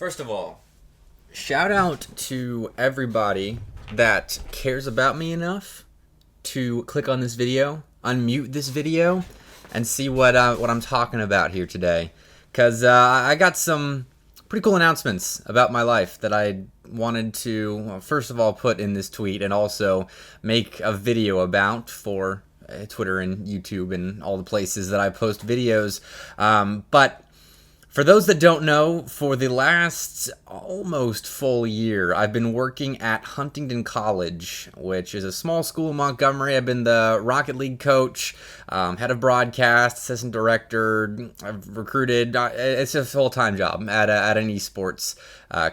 First of all, shout out to everybody that cares about me enough to click on this video, unmute this video, and see what I'm talking about here today. Because I got some pretty cool announcements about my life that I wanted to, well, first of all, put in this tweet and also make a video about for Twitter and YouTube and all the places that I post videos. But for those that don't know, for the last almost full year, I've been working at Huntington College, which is a small school in Montgomery. I've been the Rocket League coach, head of broadcast, assistant director. I've recruited. It's a full-time job at an esports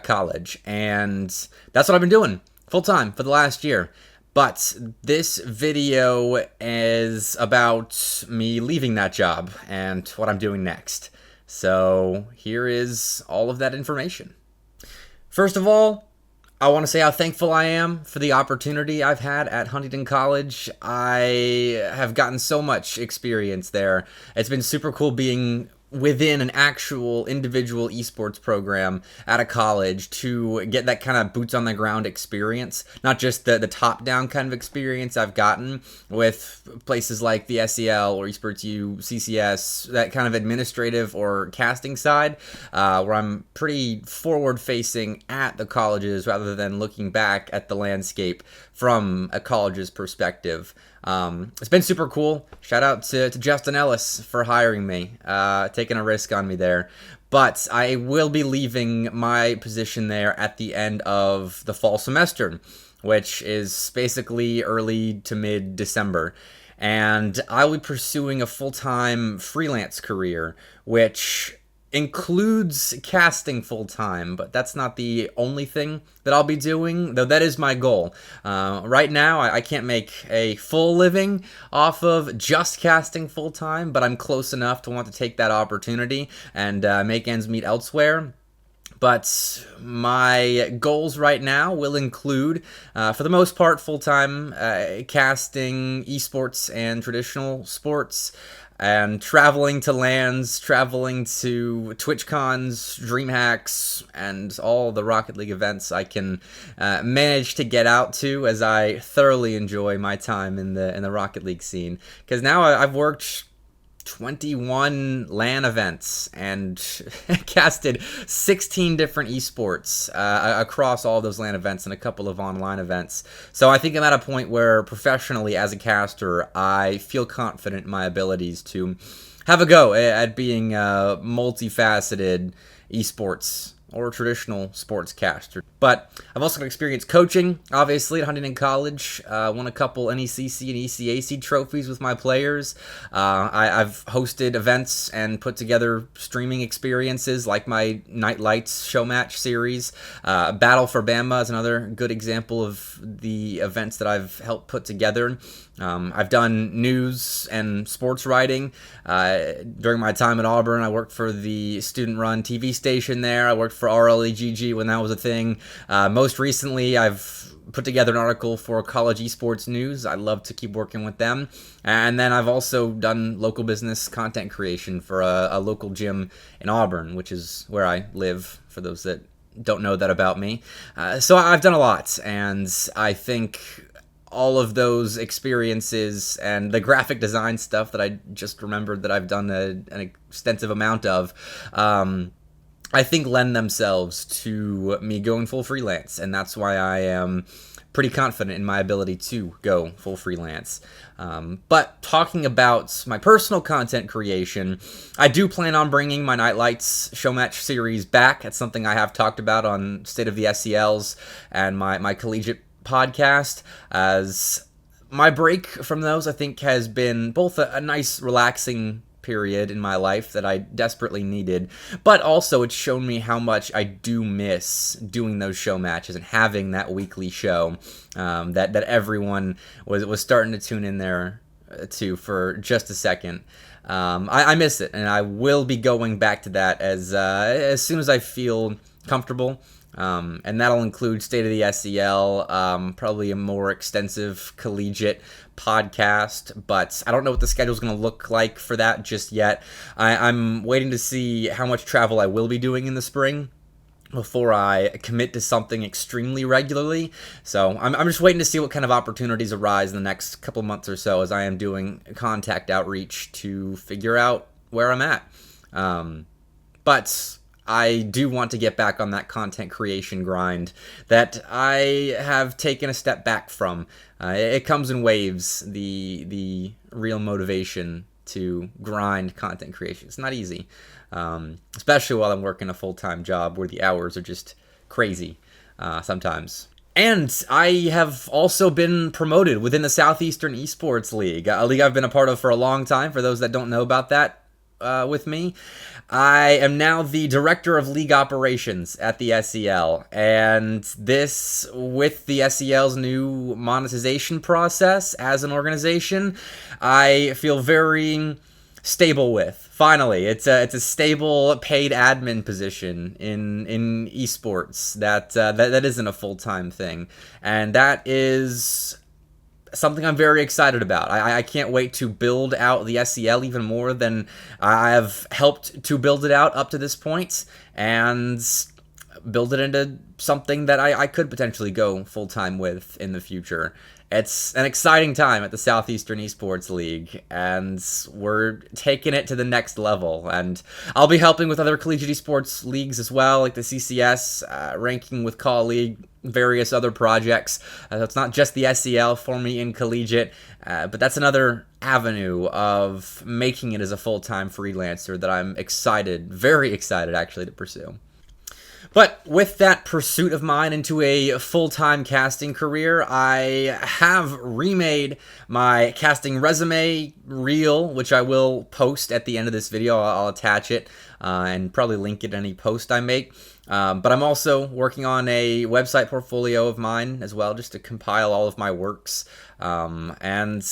college, and that's what I've been doing full-time for the last year. But this video is about me leaving that job and what I'm doing next. So here is all of that information. First of all, I want to say how thankful I am for the opportunity I've had at Huntington College. I have gotten so much experience there. It's been super cool being within an actual individual esports program at a college to get that kind of boots on the ground experience, not just the top down kind of experience I've gotten with places like the SEL or Esports U, CCS, that kind of administrative or casting side, where I'm pretty forward facing at the colleges rather than looking back at the landscape from a college's perspective. It's been super cool. Shout out to Justin Ellis for hiring me, taking a risk on me there. But I will be leaving my position there at the end of the fall semester, which is basically early to mid-December. And I'll be pursuing a full-time freelance career, which includes casting full-time, but that's not the only thing that I'll be doing, though that is my goal. Right now, I can't make a full living off of just casting full-time, but I'm close enough to want to take that opportunity and make ends meet elsewhere. But my goals right now will include, for the most part, full-time casting, esports, and traditional sports, and traveling to LANs, traveling to TwitchCons, DreamHacks, and all the Rocket League events I can manage to get out to, as I thoroughly enjoy my time in the Rocket League scene. Because now I've worked 21 LAN events and casted 16 different esports across all those LAN events and a couple of online events. So I think I'm at a point where professionally as a caster, I feel confident in my abilities to have a go at being a multifaceted esports or traditional sports caster. But I've also got experience coaching, obviously, at Huntington College. Won a couple NECC and ECAC trophies with my players. I've hosted events and put together streaming experiences like my Night Lights show match series. Battle for Bama is another good example of the events that I've helped put together. I've done news and sports writing. During my time at Auburn, I worked for the student-run TV station there. I worked for RLEGG when that was a thing. Most recently, I've put together an article for College Esports News. I love to keep working with them. And then I've also done local business content creation for a local gym in Auburn, which is where I live, for those that don't know that about me. So I've done a lot, and I think all of those experiences and the graphic design stuff that I just remembered that I've done an extensive amount of, I think lend themselves to me going full freelance, and that's why I am pretty confident in my ability to go full freelance. But talking about my personal content creation, I do plan on bringing my Night Lights show match series back. It's something I have talked about on State of the SELs and my collegiate podcast, as my break from those, I think, has been both a nice relaxing period in my life that I desperately needed, but also it's shown me how much I do miss doing those show matches and having that weekly show that everyone was starting to tune in there to for just a second. I miss it, and I will be going back to that as soon as I feel comfortable. And that'll include State of the SEL, probably a more extensive collegiate podcast, but I don't know what the schedule's going to look like for that just yet. I'm waiting to see how much travel I will be doing in the spring, before I commit to something extremely regularly. So I'm just waiting to see what kind of opportunities arise in the next couple months or so as I am doing contact outreach to figure out where I'm at. But I do want to get back on that content creation grind that I have taken a step back from. It comes in waves, the real motivation to grind content creation. It's not easy, especially while I'm working a full-time job where the hours are just crazy sometimes. And I have also been promoted within the Southeastern Esports League, a league I've been a part of for a long time. For those that don't know about that with me, I am now the Director of League Operations at the SEL, and this, with the SEL's new monetization process as an organization, I feel very stable with. Finally, it's a stable paid admin position in esports that isn't a full-time thing, and that is something I'm very excited about. I can't wait to build out the SEL even more than I have helped to build it out up to this point, and build it into something that I could potentially go full-time with in the future. It's an exciting time at the Southeastern Esports League, and we're taking it to the next level. And I'll be helping with other collegiate esports leagues as well, like the CCS, ranking with Call League, various other projects. So it's not just the SEL for me in collegiate, but that's another avenue of making it as a full-time freelancer that I'm excited, very excited actually, to pursue. But with that pursuit of mine into a full-time casting career, I have remade my casting resume reel, which I will post at the end of this video. I'll attach it and probably link it in any post I make. But I'm also working on a website portfolio of mine as well, just to compile all of my works. And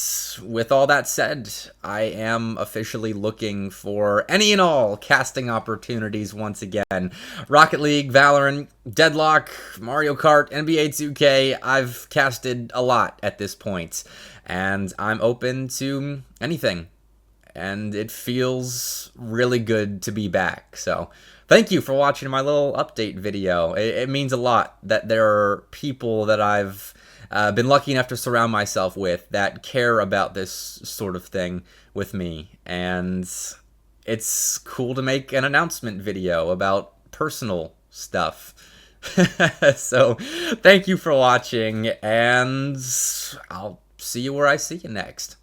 with all that said, I am officially looking for any and all casting opportunities once again. Rocket League, Valorant, Deadlock, Mario Kart, NBA 2K, I've casted a lot at this point, and I'm open to anything. And it feels really good to be back, so thank you for watching my little update video. It means a lot that there are people that I've been lucky enough to surround myself with that care about this sort of thing with me, and it's cool to make an announcement video about personal stuff. So thank you for watching, and I'll see you where I see you next.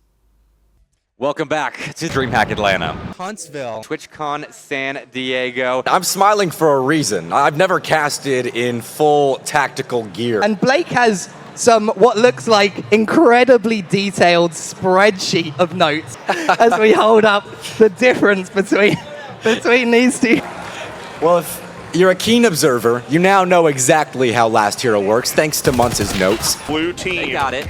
Welcome back to DreamHack Atlanta. Huntsville. TwitchCon San Diego. I'm smiling for a reason. I've never casted in full tactical gear. And Blake has some what looks like incredibly detailed spreadsheet of notes as we hold up the difference between these two. Well, if you're a keen observer, you now know exactly how Last Hero works, thanks to Muntz's notes. Blue team. They got it.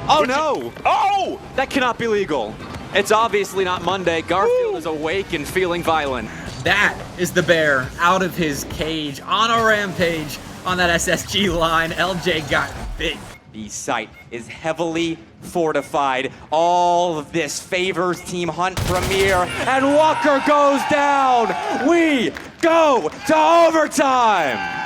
Oh no! Oh! That cannot be legal. It's obviously not Monday. Garfield is awake and feeling violent. That is the bear out of his cage on a rampage on that SSG line. LJ got big. The site is heavily fortified. All of this favors Team Hunt Premier, and Walker goes down. We go to overtime.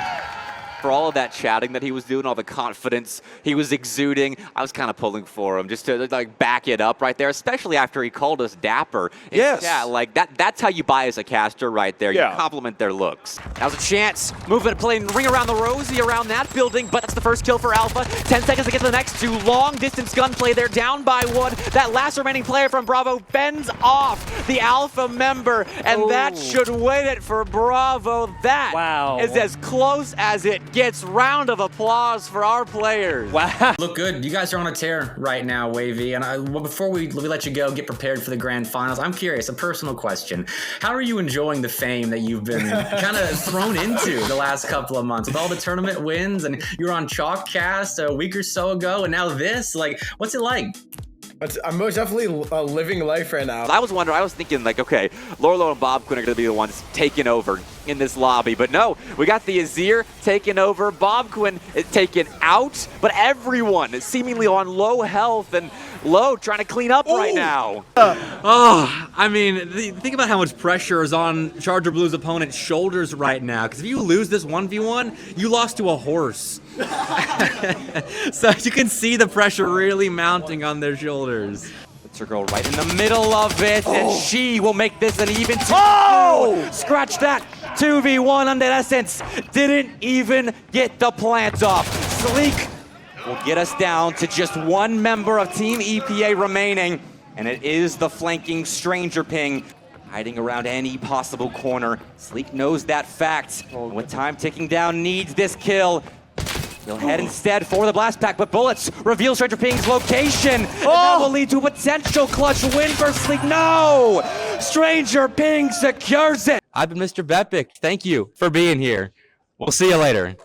For all of that chatting that he was doing, all the confidence he was exuding, I was kind of pulling for him just to like back it up right there, especially after he called us dapper in Yes. chat. Like that's how you buy as a caster right there. Yeah. You compliment their looks. Now's a chance. Moving, playing ring around the rosy around that building, but that's the first kill for Alpha. 10 seconds to get to the next two. Long distance gunplay there, down by one. That last remaining player from Bravo fends off the Alpha member, and that should win it for Bravo. That is as close as it gets. Round of applause for our players. Wow. Look good. You guys are on a tear right now, Wavy. And well, before we let you go, get prepared for the grand finals, I'm curious, a personal question. How are you enjoying the fame that you've been kind of thrown into the last couple of months with all the tournament wins, and you were on Chalkcast a week or so ago, and now this? Like, what's it like? I'm most definitely living life right now. I was wondering, I was thinking like, okay, Lorlo and Bob Quinn are going to be the ones taking over, in this lobby. But no, we got the Azir taken over, Bobquin taken out, but everyone is seemingly on low health and low, trying to clean up right now. Oh, I mean, think about how much pressure is on Charger Blue's opponent's shoulders right now. Because if you lose this 1v1, you lost to a horse. So you can see the pressure really mounting on their shoulders. Puts her girl right in the middle of it, and she will make this an even 2v2. Scratch that. 2v1 under Essence. Didn't even get the plant off. Sleek will get us down to just one member of Team EPA remaining, and it is the flanking Stranger Ping, hiding around any possible corner. Sleek knows that fact. With time ticking down, needs this kill. He'll head instead for the blast pack, but bullets reveal Stranger Ping's location. And that will lead to a potential clutch win for Sleek. No! Stranger Ping secures it. I've been Mr. Bepic. Thank you for being here. We'll see you later.